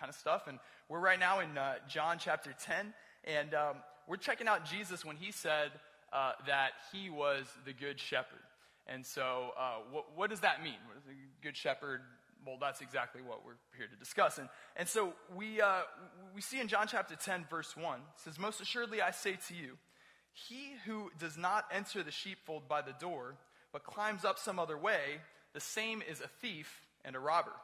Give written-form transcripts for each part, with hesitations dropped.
kind of stuff. And we're right now in John chapter 10, and we're checking out Jesus when he said that he was the good shepherd. And so what does that mean? What is a good shepherd? Well, that's exactly what we're here to discuss. And so we see in John chapter 10, verse 1, it says, "Most assuredly I say to you, he who does not enter the sheepfold by the door, but climbs up some other way, the same is a thief and a robber."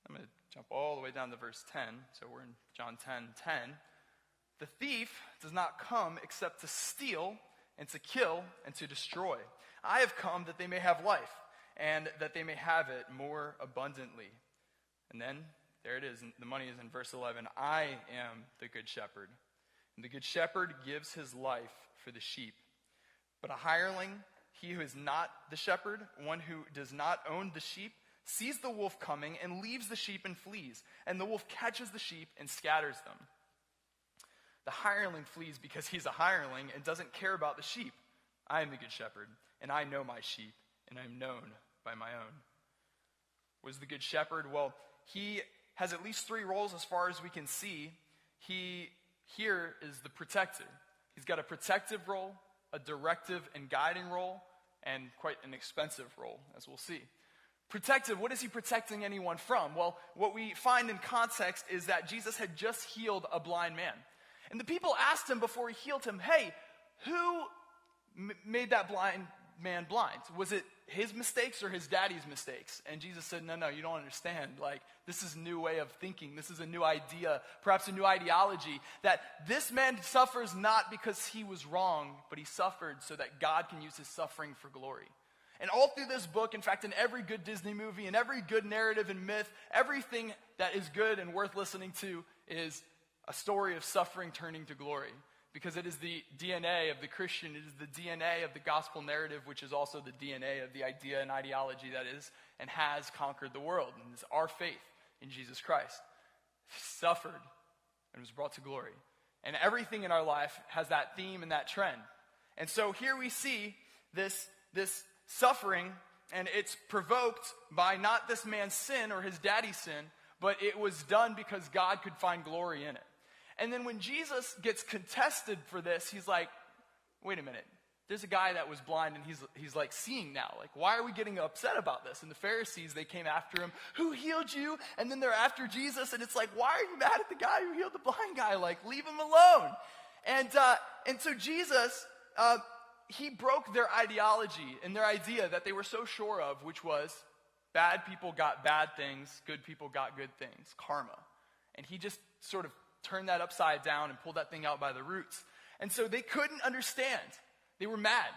I'm going to jump all the way down to verse 10. So we're in John 10:10. "The thief does not come except to steal and to kill and to destroy. I have come that they may have life, and that they may have it more abundantly." And then, there it is, and the money is in verse 11. "I am the good shepherd, and the good shepherd gives his life for the sheep. But a hireling, he who is not the shepherd, one who does not own the sheep, sees the wolf coming and leaves the sheep and flees. And the wolf catches the sheep and scatters them. The hireling flees because he's a hireling and doesn't care about the sheep. I am the good shepherd, and I know my sheep, and I am known by my own." What is the good shepherd? Well, he has at least three roles as far as we can see. He here is the protector. He's got a protective role, a directive and guiding role, and quite an expensive role, as we'll see. Protective, what is he protecting anyone from? Well, what we find in context is that Jesus had just healed a blind man. And the people asked him before he healed him, "Hey, who made that blind man blind? Was it his mistakes or his daddy's mistakes?" And Jesus said, no, you don't understand. Like, this is a new way of thinking. This is a new idea, perhaps a new ideology, that this man suffers not because he was wrong, but he suffered so that God can use his suffering for glory. And all through this book, in fact, in every good Disney movie, and every good narrative and myth, everything that is good and worth listening to is a story of suffering turning to glory. Because it is the DNA of the Christian, it is the DNA of the gospel narrative, which is also the DNA of the idea and ideology that is and has conquered the world. And it's our faith in Jesus Christ. He suffered and was brought to glory. And everything in our life has that theme and that trend. And so here we see this suffering, and it's provoked by not this man's sin or his daddy's sin, but it was done because God could find glory in it. And then when Jesus gets contested for this, he's like, wait a minute. There's a guy that was blind and he's like seeing now. Like, why are we getting upset about this? And the Pharisees, they came after him. Who healed you? And then they're after Jesus. And it's like, why are you mad at the guy who healed the blind guy? Like, leave him alone. And so Jesus, he broke their ideology and their idea that they were so sure of, which was bad people got bad things, good people got good things, karma. And he just sort of turned that upside down and pulled that thing out by the roots. And so they couldn't understand. They were mad.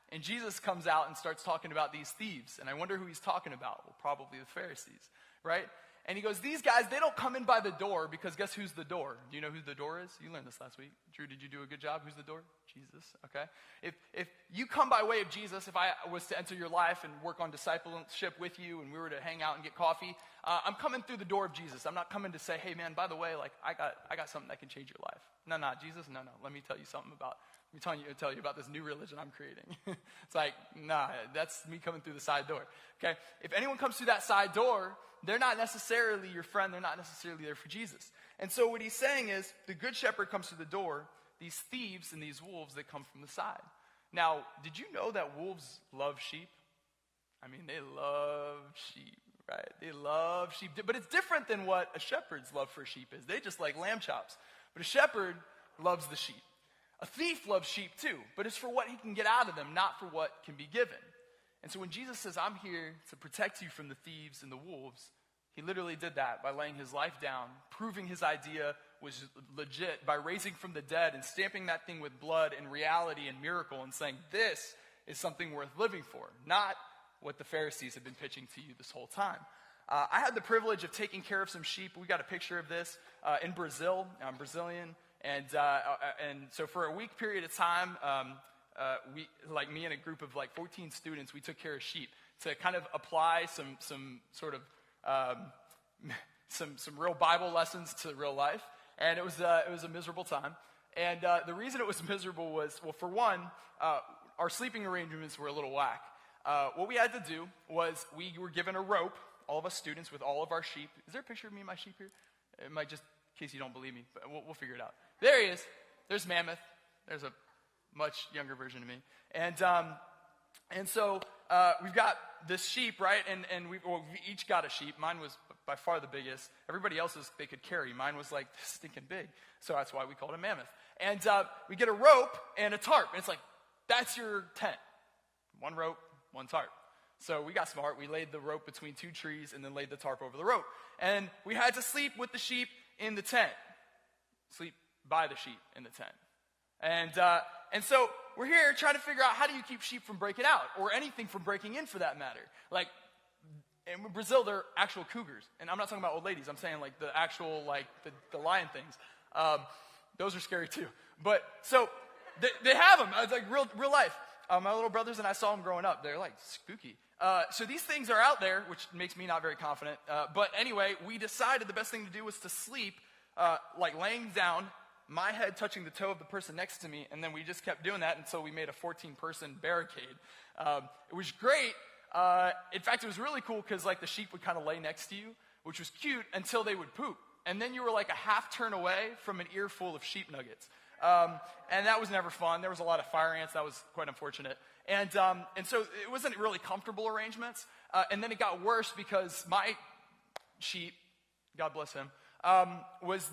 And Jesus comes out and starts talking about these thieves. And I wonder who he's talking about. Well, probably the Pharisees, right? And he goes, these guys, they don't come in by the door because guess who's the door? Do you know who the door is? You learned this last week. Drew, did you do a good job? Who's the door? Jesus, okay? If you come by way of Jesus, if I was to enter your life and work on discipleship with you and we were to hang out and get coffee, I'm coming through the door of Jesus. I'm not coming to say, hey man, by the way, like I got something that can change your life. No, Jesus, no. Let me tell you something about, tell you about this new religion I'm creating. It's like, nah, that's me coming through the side door, okay? If anyone comes through that side door, they're not necessarily your friend. They're not necessarily there for Jesus. And so what he's saying is the good shepherd comes through the door. These thieves and these wolves, they come from the side. Now, did you know that wolves love sheep? I mean, they love sheep, right? They love sheep. But it's different than what a shepherd's love for sheep is. They just like lamb chops. But a shepherd loves the sheep. A thief loves sheep too, but it's for what he can get out of them, not for what can be given. And so when Jesus says, I'm here to protect you from the thieves and the wolves, he literally did that by laying his life down, proving his idea was legit by raising from the dead and stamping that thing with blood and reality and miracle and saying, this is something worth living for, not what the Pharisees have been pitching to you this whole time. I had the privilege of taking care of some sheep. We got a picture of this in Brazil. I'm Brazilian. And so for a week period of time, we, like me and a group of like 14 students, we took care of sheep to kind of apply some sort of some real Bible lessons to real life. And it was a miserable time. And the reason it was miserable was, well, for one, our sleeping arrangements were a little whack. What we had to do was we were given a rope, all of us students with all of our sheep. Is there a picture of me and my sheep here? It might just, in case you don't believe me, but we'll figure it out. There he is. There's Mammoth. There's a much younger version of me. And so we've got this sheep, right? And we each got a sheep. Mine was by far the biggest. Everybody else's they could carry. Mine was like stinking big. So that's why we called it Mammoth. And we get a rope and a tarp. And it's like, that's your tent. One rope, one tarp. So we got smart. We laid the rope between two trees and then laid the tarp over the rope. And we had to sleep with the sheep in the tent. Sleep by the sheep in the tent. And so we're here trying to figure out how do you keep sheep from breaking out, or anything from breaking in for that matter. Like, in Brazil, they're actual cougars. And I'm not talking about old ladies. I'm saying like the actual, like the lion things. Those are scary too. But so they have them. It's like real life. My little brothers and I saw them growing up. They're like spooky. So these things are out there, which makes me not very confident. But anyway, we decided the best thing to do was to sleep, like laying down, my head touching the toe of the person next to me, and then we just kept doing that until we made a 14-person barricade. It was great. In fact, it was really cool because like the sheep would kind of lay next to you, which was cute until they would poop. And then you were like a half turn away from an earful of sheep nuggets. And that was never fun. There was a lot of fire ants. That was quite unfortunate. And so it wasn't really comfortable arrangements. And then it got worse because my sheep, God bless him, was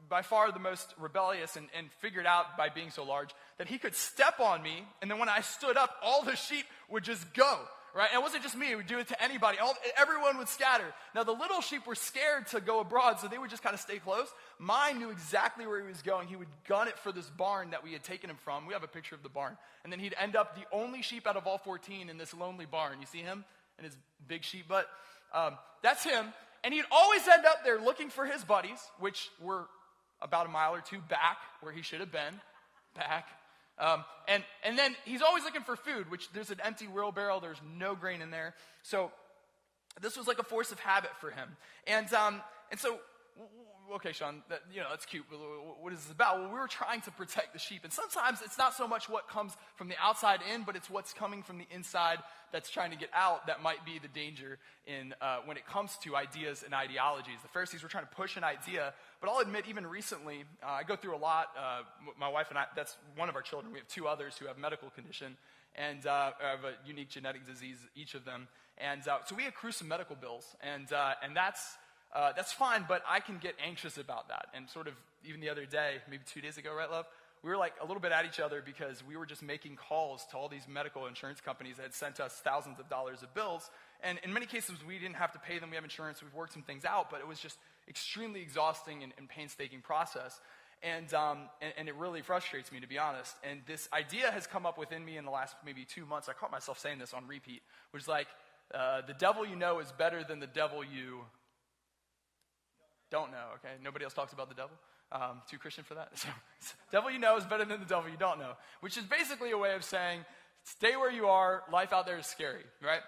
by far the most rebellious and figured out by being so large that he could step on me, and then when I stood up, all the sheep would just go, right? And it wasn't just me. It would do it to anybody. Everyone would scatter. Now, the little sheep were scared to go abroad, so they would just kind of stay close. Mine knew exactly where he was going. He would gun it for this barn that we had taken him from. We have a picture of the barn. And then he'd end up the only sheep out of all 14 in this lonely barn. You see him and his big sheep butt? That's him. And he'd always end up there looking for his buddies, which were about a mile or two back where he should have been. Back. And then he's always looking for food, which there's an empty wheelbarrow. There's no grain in there. So this was like a force of habit for him. And so, okay, Sean, that's cute. What is this about? Well, we were trying to protect the sheep. And sometimes it's not so much what comes from the outside in, but it's what's coming from the inside that's trying to get out that might be the danger in when it comes to ideas and ideologies. The Pharisees were trying to push an idea, but I'll admit, even recently, I go through a lot. My wife and I, that's one of our children. We have two others who have medical condition and have a unique genetic disease, each of them. And so we accrue some medical bills, and that's fine, but I can get anxious about that. And sort of even the other day, maybe 2 days ago, right, love? We were like a little bit at each other because we were just making calls to all these medical insurance companies that had sent us thousands of dollars of bills. And in many cases, we didn't have to pay them. We have insurance. We've worked some things out, but it was just extremely exhausting and painstaking process. And it really frustrates me, to be honest. And this idea has come up within me in the last maybe 2 months. I caught myself saying this on repeat, which is like, the devil you know is better than the devil you don't know, okay? Nobody else talks about the devil. Too Christian for that? So, devil you know is better than the devil you don't know, which is basically a way of saying, stay where you are, life out there is scary, right?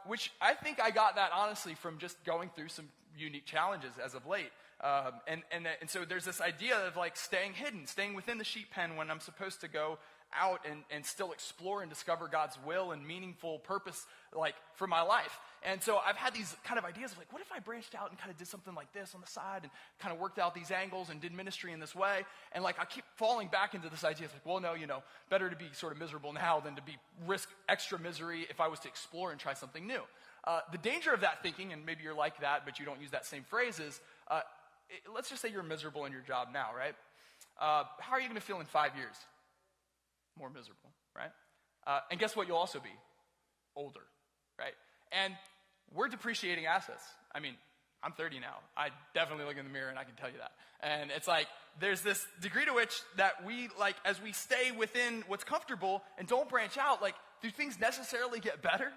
Which I think I got that, honestly, from just going through some unique challenges as of late. And so there's this idea of like staying hidden, staying within the sheep pen when I'm supposed to go out and still explore and discover God's will and meaningful purpose like for my life. And so I've had these kind of ideas of like, what if I branched out and kind of did something like this on the side and kind of worked out these angles and did ministry in this way? And like I keep falling back into this idea of like, well, no, better to be sort of miserable now than to be risk extra misery if I was to explore and try something new. The danger of that thinking, and maybe you're like that, but you don't use that same phrase, is let's just say you're miserable in your job now, right? How are you going to feel in 5 years? More miserable, right? And guess what you'll also be? Older, right? And we're depreciating assets. I mean, I'm 30 now. I definitely look in the mirror and I can tell you that. And it's like, there's this degree to which that we, like, as we stay within what's comfortable and don't branch out, like, do things necessarily get better?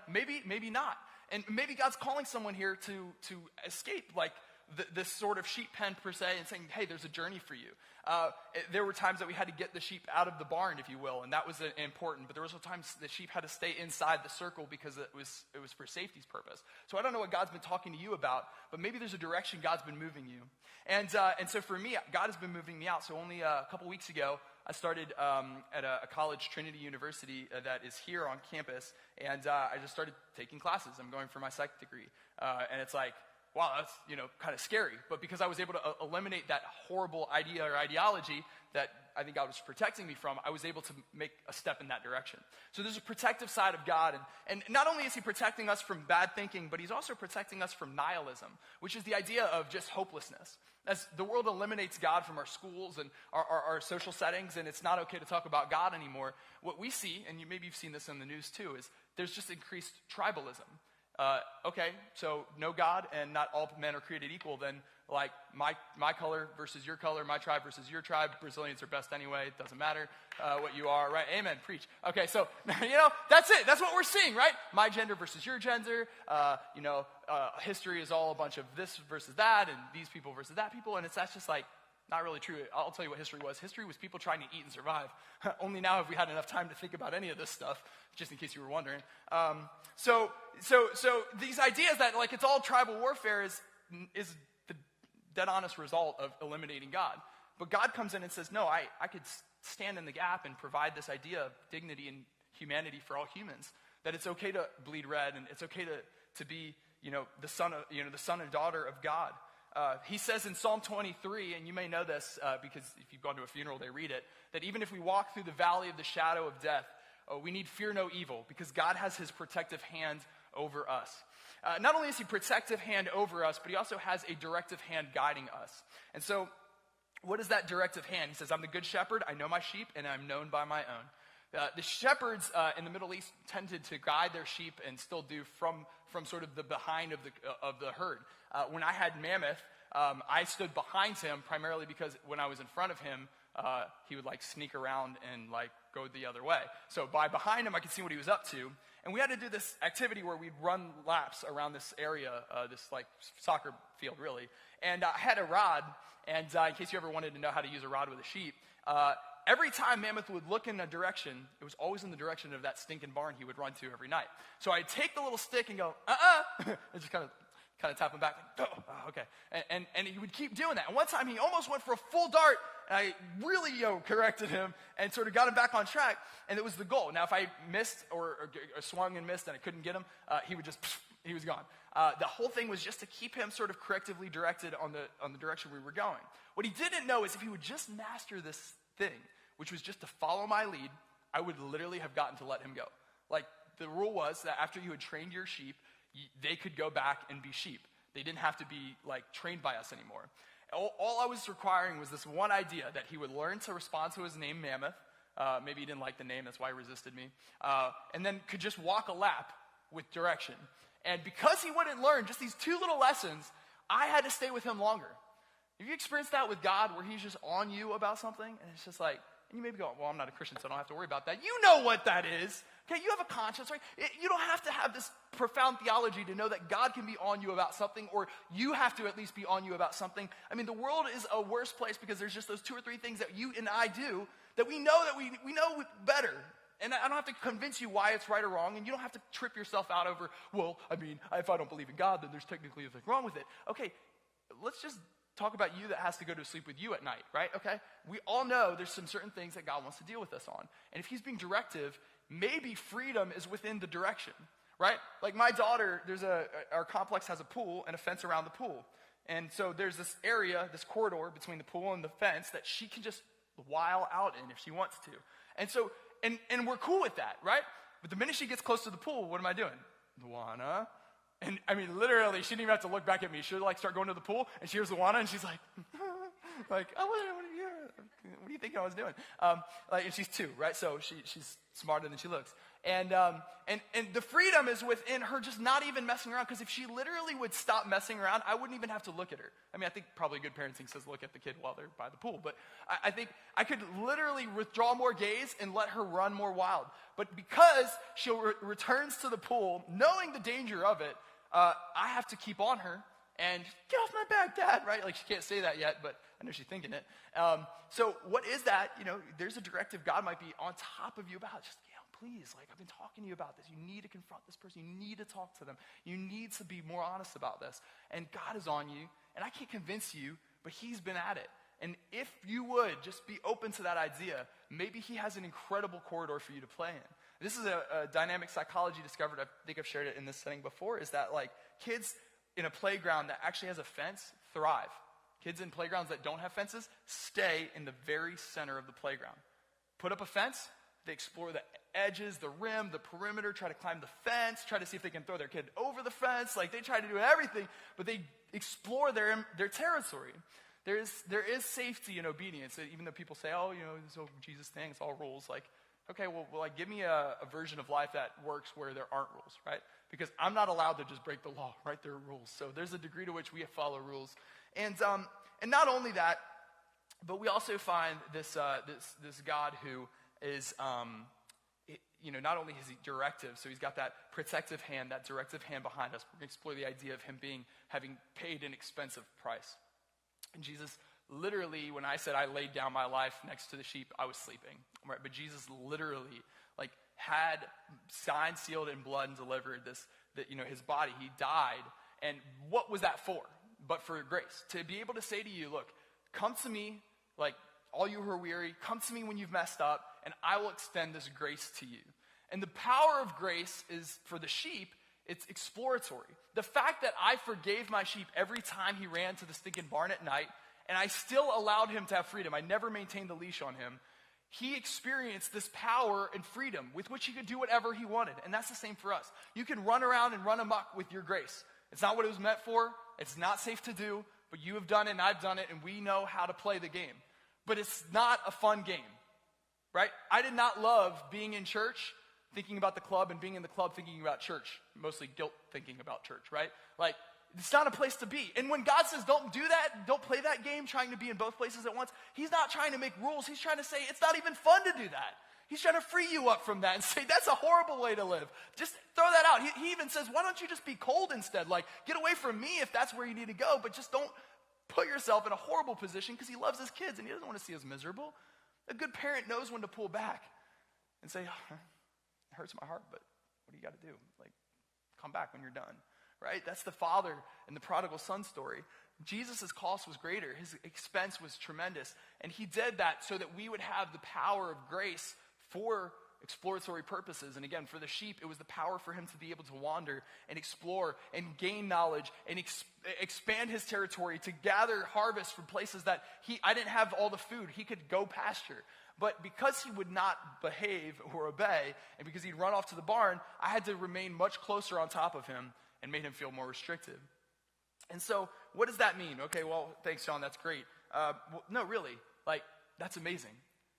Maybe not. And maybe God's calling someone here to escape, like, this sort of sheep pen per se, and saying, hey, there's a journey for you. There were times that we had to get the sheep out of the barn, if you will, and that was important. But there were also times the sheep had to stay inside the circle because it was for safety's purpose. So I don't know what God's been talking to you about, but maybe there's a direction God's been moving you. And so for me, God has been moving me out. So only a couple weeks ago, I started at a college, Trinity University, that is here on campus, and I just started taking classes. I'm going for my psych degree, and it's like, wow, that's, kind of scary. But because I was able to eliminate that horrible idea or ideology that I think God was protecting me from, I was able to make a step in that direction. So there's a protective side of God. And not only is he protecting us from bad thinking, but he's also protecting us from nihilism, which is the idea of just hopelessness. As the world eliminates God from our schools and our social settings, and it's not okay to talk about God anymore, what we see, and maybe you've seen this in the news too, is there's just increased tribalism. Okay, so no God and not all men are created equal, then like my color versus your color, my tribe versus your tribe, Brazilians are best anyway, it doesn't matter what you are, right? Amen, preach. Okay, so, that's it. That's what we're seeing, right? My gender versus your gender, history is all a bunch of this versus that, and these people versus that people, and that's just like, not really true. I'll tell you what history was. History was people trying to eat and survive. Only now have we had enough time to think about any of this stuff, just in case you were wondering. So these ideas that like it's all tribal warfare is the dead honest result of eliminating God. But God comes in and says, no, I could stand in the gap and provide this idea of dignity and humanity for all humans. That it's okay to bleed red and it's okay to be the son and daughter of God. He says in Psalm 23, and you may know this because if you've gone to a funeral, they read it, that even if we walk through the valley of the shadow of death, we need fear no evil because God has his protective hand over us. Not only is he protective hand over us, but he also has a directive hand guiding us. And so what is that directive hand? He says, I'm the good shepherd, I know my sheep, and I'm known by my own. The shepherds in the Middle East tended to guide their sheep and still do from sort of the behind of the herd. When I had Mammoth, I stood behind him primarily because when I was in front of him, he would like sneak around and like go the other way. So by behind him, I could see what he was up to. And we had to do this activity where we'd run laps around this area, this like soccer field really. And I had a rod, and in case you ever wanted to know how to use a rod with a sheep, every time Mammoth would look in a direction, it was always in the direction of that stinking barn he would run to every night. So I'd take the little stick and go, and just kind of tap him back, like, oh, okay. And he would keep doing that. And one time he almost went for a full dart, and I really corrected him and sort of got him back on track, and it was the goal. Now if I missed or swung and missed and I couldn't get him, he was gone. The whole thing was just to keep him sort of correctively directed on the direction we were going. What he didn't know is if he would just master this thing, which was just to follow my lead, I would literally have gotten to let him go. Like, the rule was that after you had trained your sheep, they could go back and be sheep. They didn't have to be, like, trained by us anymore. All I was requiring was this one idea, that he would learn to respond to his name, Mammoth. Maybe he didn't like the name, that's why he resisted me. And then could just walk a lap with direction. And because he wouldn't learn just these two little lessons, I had to stay with him longer. Have you experienced that with God, where he's just on you about something, and it's just like, and you may be going, well, I'm not a Christian, so I don't have to worry about that. You know what that is. Okay, you have a conscience, right? You don't have to have this profound theology to know that God can be on you about something, or you have to at least be on you about something. I mean, the world is a worse place because there's just those two or three things that you and I do that we know better. And I don't have to convince you why it's right or wrong, and you don't have to trip yourself out over, well, I mean, if I don't believe in God, then there's technically nothing wrong with it. Okay, let's just talk about you that has to go to sleep with you at night, right? Okay? We all know there's some certain things that God wants to deal with us on. And if he's being directive, maybe freedom is within the direction, right? Like my daughter, our complex has a pool and a fence around the pool. And so there's this area, this corridor between the pool and the fence that she can just while out in if she wants to. And so, and we're cool with that, right? But the minute she gets close to the pool, what am I doing? Luana. And I mean, literally, she didn't even have to look back at me. She'll like start going to the pool, and she hears Luana, and she's like, what do you think I was doing? And she's 2, right? So she's smarter than she looks. And the freedom is within her just not even messing around, because if she literally would stop messing around, I wouldn't even have to look at her. I mean, I think probably good parenting says look at the kid while they're by the pool, but I think I could literally withdraw more gaze and let her run more wild. But because she returns to the pool, knowing the danger of it, I have to keep on her and get off my back, Dad, right? Like she can't say that yet, but I know she's thinking it. So what is that? There's a directive God might be on top of you about. Just, please, like I've been talking to you about this. You need to confront this person. You need to talk to them. You need to be more honest about this. And God is on you, and I can't convince you, but he's been at it. And if you would just be open to that idea, maybe he has an incredible corridor for you to play in. This is a dynamic psychology discovered. I think I've shared it in this setting before, is that like kids in a playground that actually has a fence thrive. Kids in playgrounds that don't have fences stay in the very center of the playground. Put up a fence, they explore the edges, the rim, the perimeter, try to climb the fence, try to see if they can throw their kid over the fence. Like, they try to do everything, but they explore their territory. There is safety in obedience, even though people say, oh, this whole Jesus thing, it's all rules. Like, okay, well, like, give me a version of life that works where there aren't rules, right? Because I'm not allowed to just break the law, right? There are rules. So there's a degree to which we follow rules. And not only that, but we also find this God who is, not only is he directive, so he's got that protective hand, that directive hand behind us. We're going to explore the idea of him having paid an expensive price. And Jesus, literally, when I said I laid down my life next to the sheep, I was sleeping, right? But Jesus literally, had signed, sealed, in blood and delivered his body. He died. And what was that for? But for grace. To be able to say to you, look, come to me, all you who are weary, come to me when you've messed up, and I will extend this grace to you. And the power of grace is, for the sheep, it's exploratory. The fact that I forgave my sheep every time he ran to the stinking barn at night, and I still allowed him to have freedom. I never maintained the leash on him. He experienced this power and freedom with which he could do whatever he wanted. And that's the same for us. You can run around and run amok with your grace. It's not what it was meant for. It's not safe to do, but you have done it and I've done it, and we know how to play the game. But it's not a fun game, right? I did not love being in church, thinking about the club, and being in the club thinking about church. Mostly guilt thinking about church, right? It's not a place to be. And when God says don't do that, don't play that game, trying to be in both places at once, he's not trying to make rules. He's trying to say it's not even fun to do that. He's trying to free you up from that and say that's a horrible way to live. Just throw that out. He even says, why don't you just be cold instead? Get away from me if that's where you need to go, but just don't put yourself in a horrible position, because he loves his kids and he doesn't want to see us miserable. A good parent knows when to pull back and say, oh, it hurts my heart, but what do you got to do? Come back when you're done. Right? That's the father in the prodigal son story. Jesus' cost was greater. His expense was tremendous. And he did that so that we would have the power of grace for exploratory purposes. And again, for the sheep, it was the power for him to be able to wander and explore and gain knowledge and expand his territory, to gather harvest from places that I didn't have all the food. He could go pasture. But because he would not behave or obey, and because he'd run off to the barn, I had to remain much closer on top of him and made him feel more restricted. And so, what does that mean? Okay, well, thanks, John, that's great. No, really, that's amazing.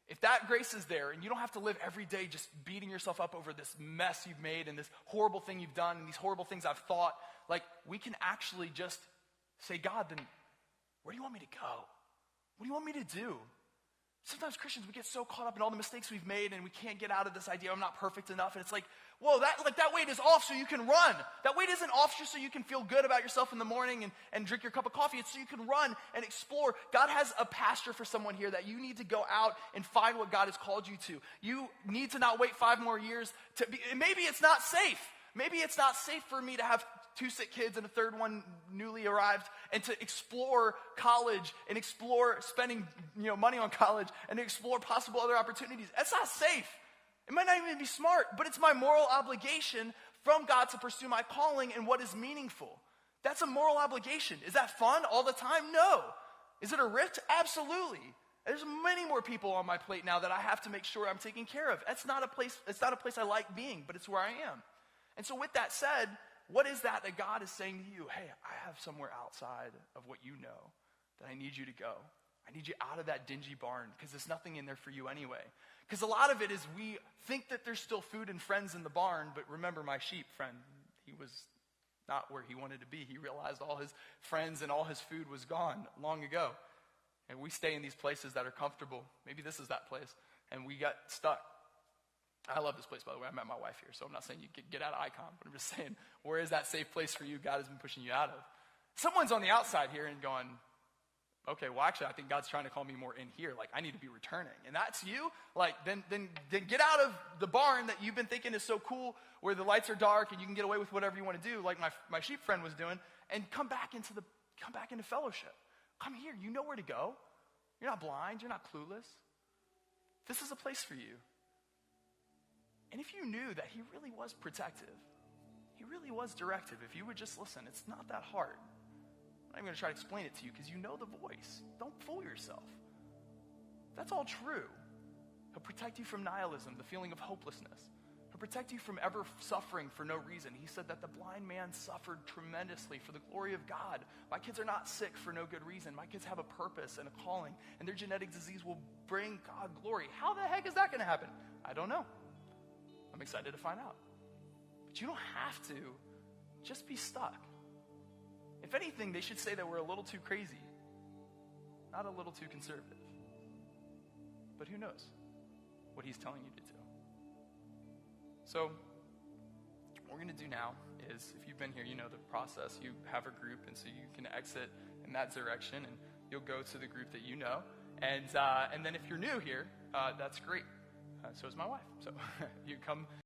If that grace is there, and you don't have to live every day just beating yourself up over this mess you've made and this horrible thing you've done and these horrible things I've thought, we can actually just say, God, then where do you want me to go? What do you want me to do? Sometimes Christians, we get so caught up in all the mistakes we've made, and we can't get out of this idea, I'm not perfect enough. And it's whoa, that weight is off so you can run. That weight isn't off just so you can feel good about yourself in the morning and drink your cup of coffee. It's so you can run and explore. God has a pasture for someone here that you need to go out and find what God has called you to. You need to not wait 5 more years to be, maybe it's not safe. Maybe it's not safe for me to have 2 sick kids and a third one newly arrived, and to explore college and explore spending money on college and to explore possible other opportunities. That's not safe. It might not even be smart, but it's my moral obligation from God to pursue my calling and what is meaningful. That's a moral obligation. Is that fun all the time? No. Is it a risk? Absolutely. There's many more people on my plate now that I have to make sure I'm taking care of. It's not a place I like being, but it's where I am. And so with that said, what is that God is saying to you? Hey, I have somewhere outside of what you know that I need you to go. I need you out of that dingy barn, because there's nothing in there for you anyway. Because a lot of it is we think that there's still food and friends in the barn, but remember my sheep friend, he was not where he wanted to be. He realized all his friends and all his food was gone long ago. And we stay in these places that are comfortable. Maybe this is that place. And we got stuck. I love this place, by the way. I met my wife here, so I'm not saying you get out of Icon, but I'm just saying, where is that safe place for you God has been pushing you out of? Someone's on the outside here and going, okay, well, actually, I think God's trying to call me more in here. I need to be returning. And that's you? Then get out of the barn that you've been thinking is so cool, where the lights are dark and you can get away with whatever you want to do, like my sheep friend was doing, and come back into fellowship. Come here. You know where to go. You're not blind. You're not clueless. This is a place for you. And if you knew that he really was protective, He really was directive. If you would just listen, it's not that hard. I'm not even going to try to explain it to you because you know the voice. Don't fool yourself. That's all true. He'll protect you from nihilism, the feeling of hopelessness. He'll protect you from ever suffering for no reason. He said that the blind man suffered tremendously for the glory of God. My kids are not sick for no good reason. My kids have a purpose and a calling, and their genetic disease will bring God glory. How the heck is that going to happen? I don't know. I'm excited to find out. But you don't have to just be stuck. If anything, they should say that we're a little too crazy, not a little too conservative. But who knows what he's telling you to do. So what we're going to do now is, if you've been here, you know the process. You have a group, and so you can exit in that direction, and you'll go to the group that you know. And then if you're new here, that's great. So is my wife. So you come